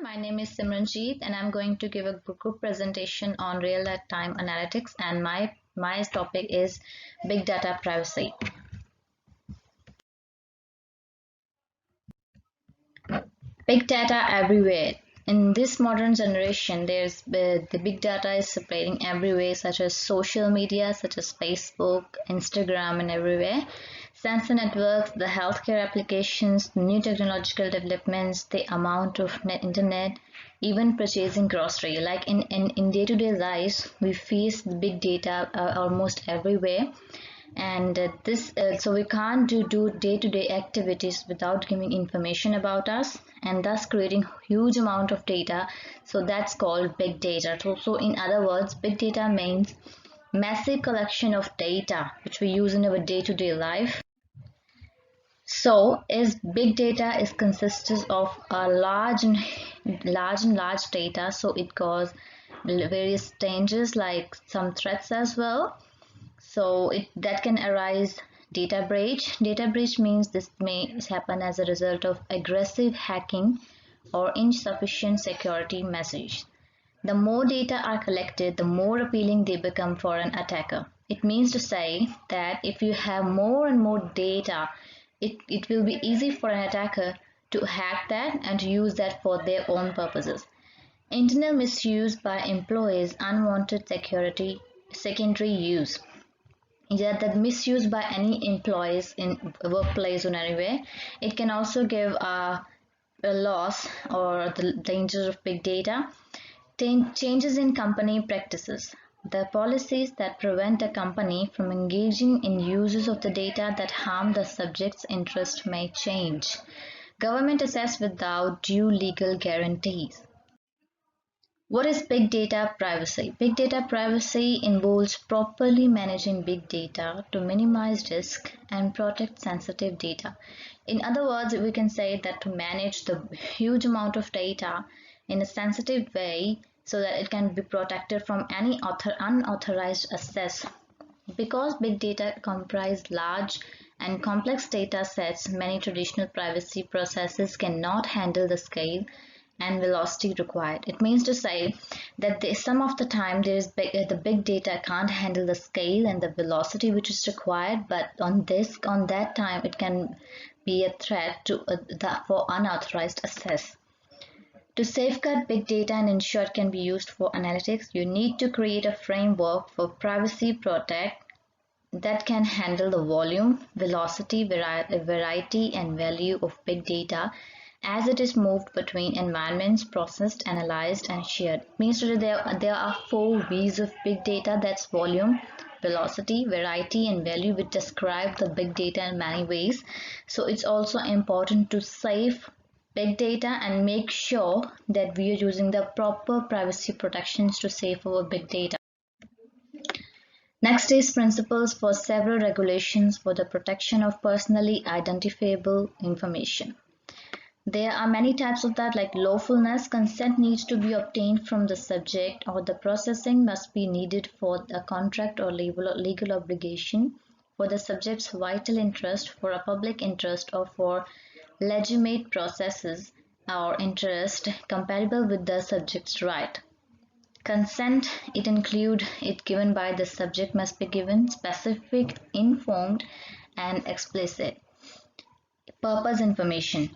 my name is Simranjeet and I'm going to give a group presentation on real-time analytics, and my topic is big data privacy. Big data everywhere. In this modern generation, the big data is spreading everywhere, such as social media, such as Facebook, Instagram, and everywhere. Sensor networks, the healthcare applications, new technological developments, the amount of internet, even purchasing grocery. Like in day-to-day lives, we face the big data almost everywhere. And so we can't do day-to-day activities without giving information about us, and thus creating huge amount of data. So that's called big data. So in other words, big data means massive collection of data which we use in our day-to-day life. So is big data is consists of a large data, so it causes various dangers like some threats as well. So that can arise data breach. Data breach means this may happen as a result of aggressive hacking or insufficient security measures. The more data are collected, the more appealing they become for an attacker. It means to say that if you have more and more data, it will be easy for an attacker to hack that and to use that for their own purposes. Internal misuse by employees, unwanted secondary use. The misuse by any employees in workplace or anywhere. It can also give a loss or the danger of big data. Changes in company practices. The policies that prevent a company from engaging in uses of the data that harm the subject's interest may change. Government access without due legal guarantees. What is big data privacy? Big data privacy involves properly managing big data to minimize risk and protect sensitive data. In other words, we can say that to manage the huge amount of data in a sensitive way so that it can be protected from any unauthorized access. Because big data comprise large and complex data sets, many traditional privacy processes cannot handle the scale and velocity required. It means to say that some of the time the big data can't handle the scale and the velocity which is required, but on that time it can be a threat to for unauthorized access. To safeguard big data and ensure it can be used for analytics, you need to create a framework for privacy protect that can handle the volume, velocity, variety, and value of big data as it is moved between environments, processed, analyzed, and shared. It means that there are 4 V's of big data. That's volume, velocity, variety, and value, which describe the big data in many ways. So it's also important to save big data and make sure that we are using the proper privacy protections to save our big data. Next is principles for several regulations for the protection of personally identifiable information. There are many types of that, like lawfulness. Consent needs to be obtained from the subject, or the processing must be needed for a contract or legal obligation, for the subject's vital interest, for a public interest, or for legitimate processes or interest compatible with the subject's right. Consent, it given by the subject must be given, specific, informed, and explicit. Purpose information.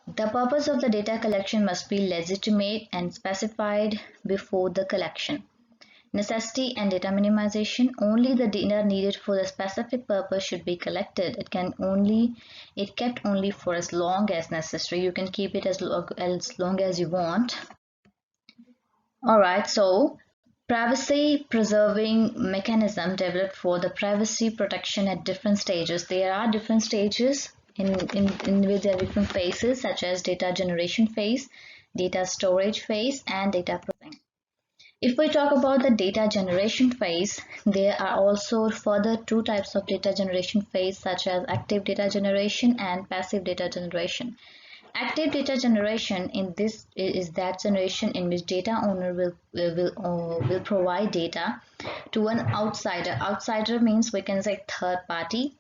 The purpose of the data collection must be legitimate and specified before the collection. Necessity and data minimization. Only the data needed for the specific purpose should be collected. It kept only for as long as necessary. You can keep it as long as you want. Alright, so privacy preserving mechanism developed for the privacy protection at different stages. There are different stages in which there are different phases, such as data generation phase, data storage phase, and data processing. If we talk about the data generation phase, there are also further 2 types of data generation phase, such as active data generation and passive data generation. Active data generation is that generation in which data owner will provide data to an outsider. Outsider means we can say third party.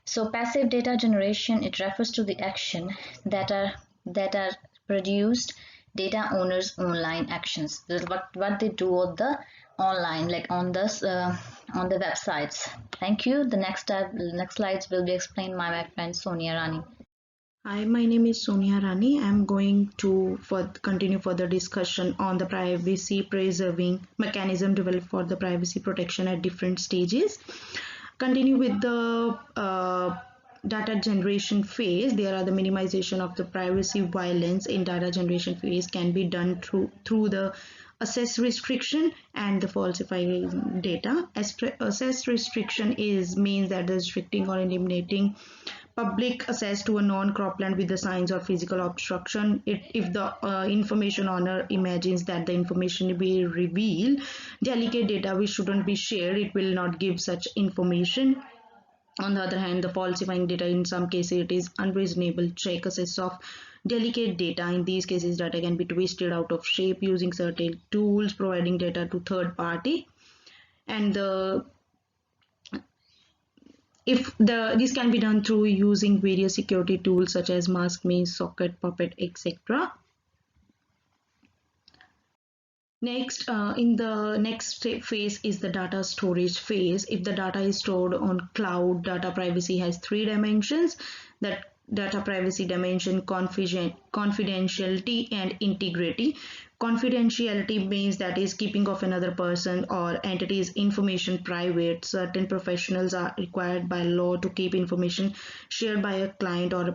So passive data generation, it refers to the action that are produced data owners online actions, what they do on the online, like on this on the websites. Thank you. The next slides will be explained by my friend Sonia Rani. Hi, my name is Sonia Rani. I'm going to continue further discussion on the privacy preserving mechanism developed for the privacy protection at different stages. Continue with the data generation phase. There are the minimization of the privacy violence in data generation phase can be done through the access restriction and the falsifying data. Access restriction means that the restricting or eliminating public access to a non-cropland with the signs or physical obstruction. If the information owner imagines that the information will reveal delicate data which shouldn't be shared, it will not give such information. On the other hand, the falsifying data, in some cases it is unreasonable check access of delicate data. In these cases, data can be twisted out of shape using certain tools, providing data to third party. And this can be done through using various security tools such as mask, maze, socket, puppet, etc. Next, in the next phase is the data storage phase. If the data is stored on cloud, data privacy has three dimensions. That data privacy dimension: confidentiality and integrity. Confidentiality means that is keeping of another person or entity's information private. Certain professionals are required by law to keep information shared by a client or a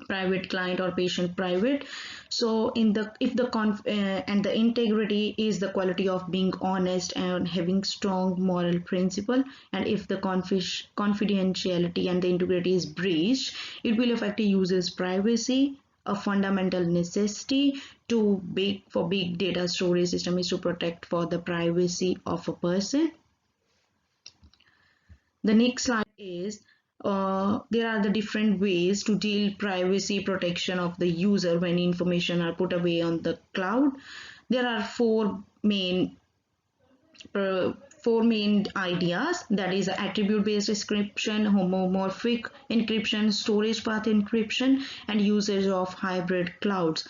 private client or patient private. So and the integrity is the quality of being honest and having strong moral principle. And if the confidentiality and the integrity is breached, it will affect a user's privacy. A fundamental necessity for big data storage system is to protect for the privacy of a person. The next slide is there are the different ways to deal privacy protection of the user when information are put away on the cloud. There are four main ideas, that is attribute based encryption, homomorphic encryption, storage path encryption, and usage of hybrid clouds.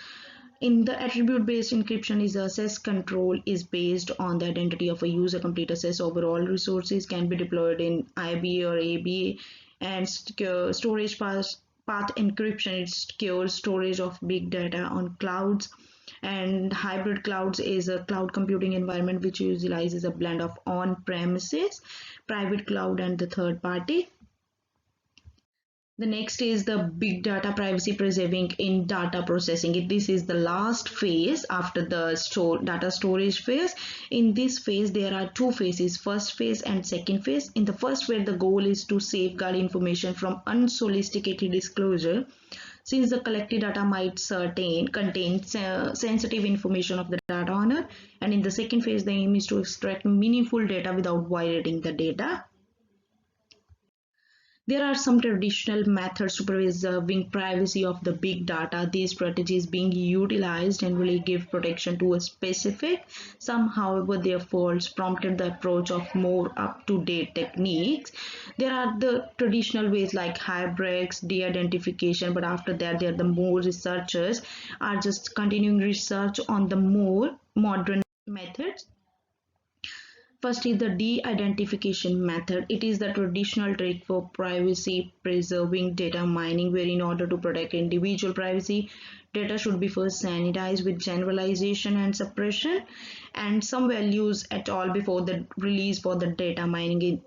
In the attribute based encryption, is access control is based on the identity of a user. Complete access over all resources can be deployed in IBA or ABA. And storage path encryption is secure storage of big data on clouds. And hybrid clouds is a cloud computing environment which utilizes a blend of on-premises, private cloud, and the third party. The next is the big data privacy preserving in data processing. This is the last phase after the data storage phase. In this phase, there are two phases, first phase and second phase. In the first phase, the goal is to safeguard information from unsolicited disclosure, since the collected data might contain sensitive information of the data owner. And in the second phase, the aim is to extract meaningful data without violating the data. There are some traditional methods to preserving privacy of the big data. These strategies being utilized and really give protection to a specific. Some, however, their faults prompted the approach of more up-to-date techniques. There are the traditional ways like hybrids, de-identification, but after that, there are the more researchers are just continuing research on the more modern methods. First is the de-identification method. It is the traditional trick for privacy preserving data mining, where in order to protect individual privacy, data should be first sanitized with generalization and suppression and some values at all before the release for the data mining.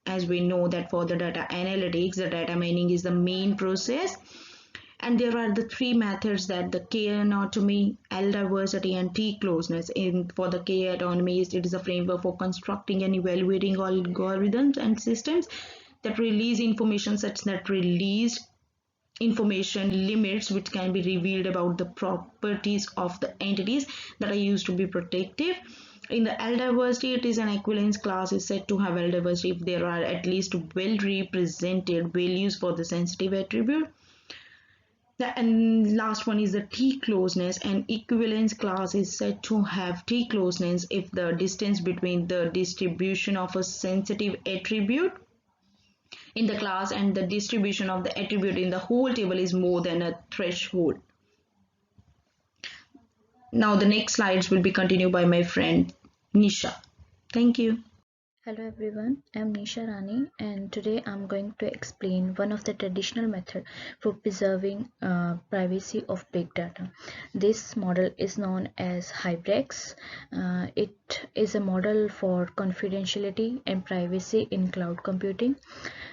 As we know that for the data analytics, the data mining is the main process. And there are the three methods, that the K-anatomy, L-diversity, and T-closeness. For the K-anatomy, it is a framework for constructing and evaluating algorithms and systems that release information such that released information limits which can be revealed about the properties of the entities that are used to be protective. In the L-diversity, it is an equivalence class is said to have L-diversity if there are at least well represented values for the sensitive attribute. And last one is the T-closeness. An equivalence class is said to have T-closeness if the distance between the distribution of a sensitive attribute in the class and the distribution of the attribute in the whole table is more than a threshold. Now the next slides will be continued by my friend Nisha. Thank you. Hello everyone, I'm Nisha Rani and today I'm going to explain one of the traditional methods for preserving privacy of big data. This model is known as HyperX. It is a model for confidentiality and privacy in cloud computing.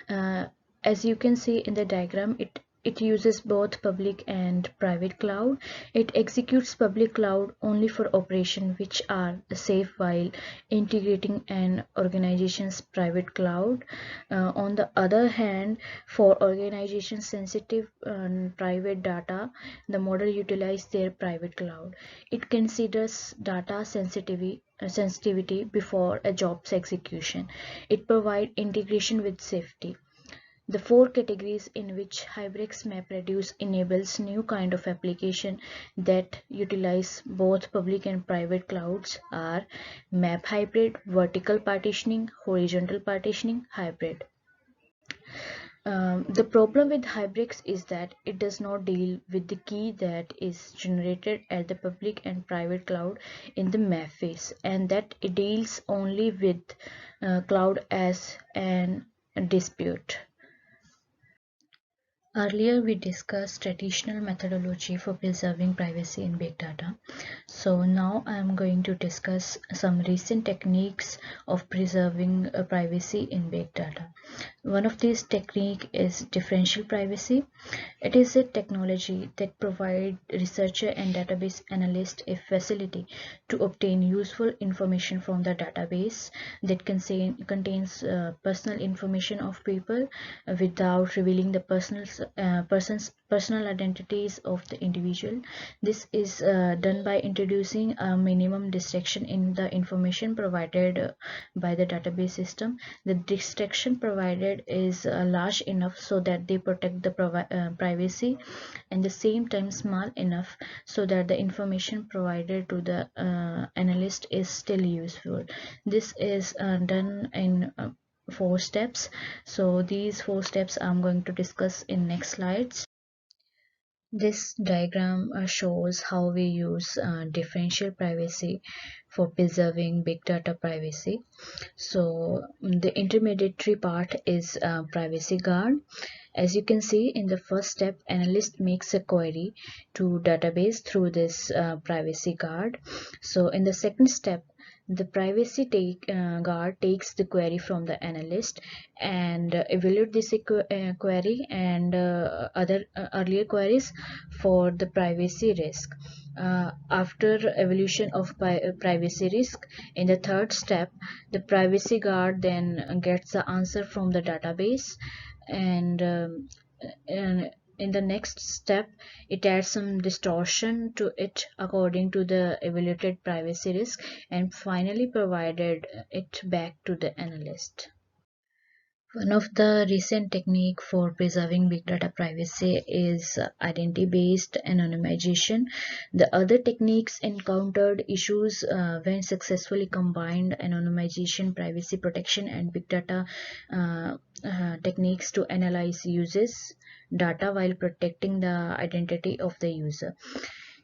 Uh, as you can see in the diagram, it uses both public and private cloud. It executes public cloud only for operations which are safe while integrating an organization's private cloud. On the other hand, for organizations sensitive private data, the model utilizes their private cloud. It considers data sensitivity before a job's execution. It provides integration with safety. The four categories in which Hybrex MapReduce enables new kind of application that utilize both public and private clouds are map hybrid, vertical partitioning, horizontal partitioning, hybrid. The problem with Hybrex is that it does not deal with the key that is generated at the public and private cloud in the map phase, and that it deals only with cloud as an dispute. Earlier, we discussed traditional methodology for preserving privacy in big data. So now I am going to discuss some recent techniques of preserving privacy in big data. One of these techniques is differential privacy. It is a technology that provides researcher and database analyst a facility to obtain useful information from the database that contains personal information of people without revealing the person's personal identities of the individual. This is done by introducing a minimum distraction in the information provided by the database system. The distraction provided is large enough so that they protect the privacy, and the same time small enough so that the information provided to the analyst is still useful. This is done in four steps. So these four steps I'm going to discuss in next slides. This diagram shows how we use differential privacy for preserving big data privacy. So the intermediary part is privacy guard. As you can see in the first step, analyst makes a query to database through this privacy guard. So in the second step, the guard takes the query from the analyst and evaluate this query and other earlier queries for the privacy risk. After evaluation of privacy risk, in the third step, the privacy guard then gets the answer from the database, and in the next step it adds some distortion to it according to the evaluated privacy risk and finally provided it back to the analyst. One of the recent technique for preserving big data privacy is identity-based anonymization. The other techniques encountered issues when successfully combined anonymization, privacy protection, and big data techniques to analyze users data while protecting the identity of the user.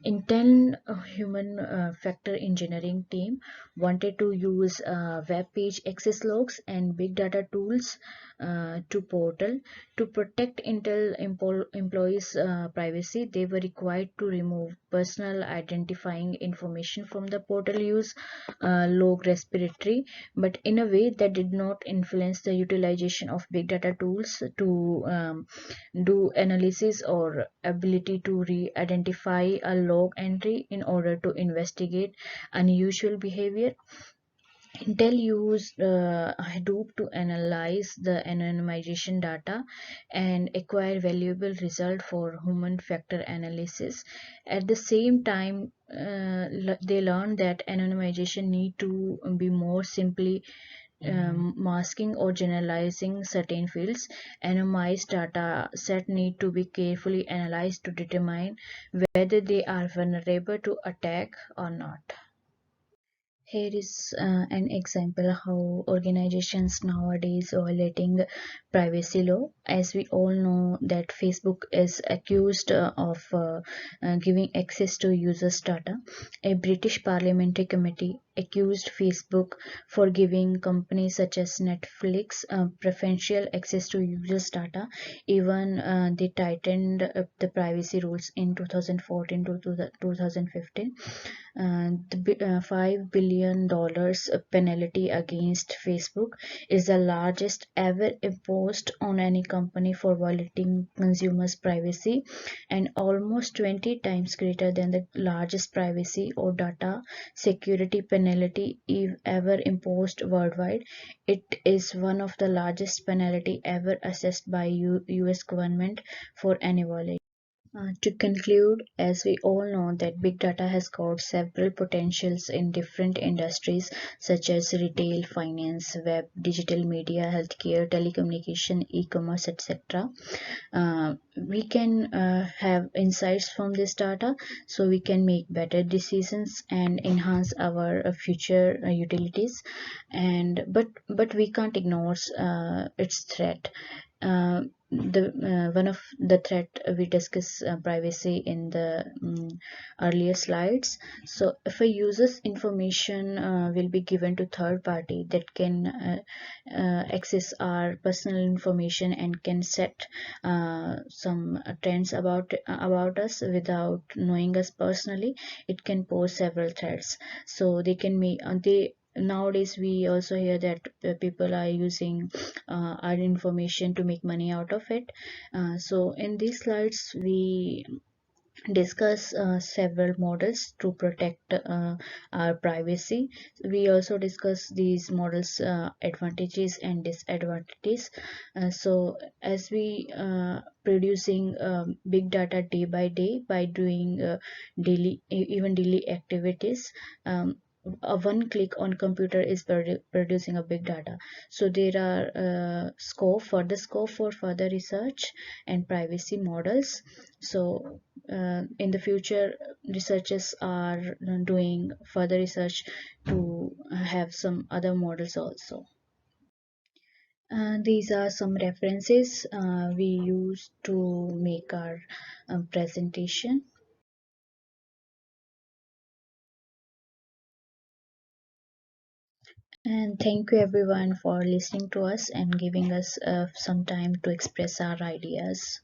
Intel human factor engineering team wanted to use web page access logs and big data tools to portal to protect Intel employees privacy. They were required to remove personal identifying information from the portal use log respiratory, but in a way that did not influence the utilization of big data tools to do analysis or ability to re-identify a log entry in order to investigate unusual behavior. Intel used Hadoop to analyze the anonymization data and acquire valuable result for human factor analysis. At the same time, they learned that anonymization need to be more simply masking or generalizing certain fields. Anonymized data set need to be carefully analyzed to determine whether they are vulnerable to attack or not. Here is an example how organizations nowadays violating privacy law. As we all know that Facebook is accused of giving access to users' data. A British parliamentary committee accused Facebook for giving companies such as Netflix preferential access to users' data. Even they tightened up the privacy rules in 2014 to 2015. The $5 billion penalty against Facebook is the largest ever imposed on any company for violating consumers' privacy, and almost 20 times greater than the largest privacy or data security penalty ever imposed worldwide. It is one of the largest penalty ever assessed by US government for any violation. To conclude, as we all know that big data has got several potentials in different industries such as retail, finance, web, digital media, healthcare, telecommunication, e-commerce, etc. We can have insights from this data so we can make better decisions and enhance our future utilities. And but we can't ignore its threat. The one of the threat we discuss privacy in the earlier slides. So if a user's information will be given to third party that can access our personal information and can set some trends about us without knowing us personally, it can pose several threats. So they can make they nowadays we also hear that people are using our information to make money out of it. So in these slides we discuss several models to protect our privacy. We also discuss these models advantages and disadvantages. So as we producing big data day by day by doing even daily activities, a one click on computer is producing a big data. So there are scope for further research and privacy models. So in the future, researchers are doing further research to have some other models also. These are some references we use to make our presentation. And thank you everyone for listening to us and giving us some time to express our ideas.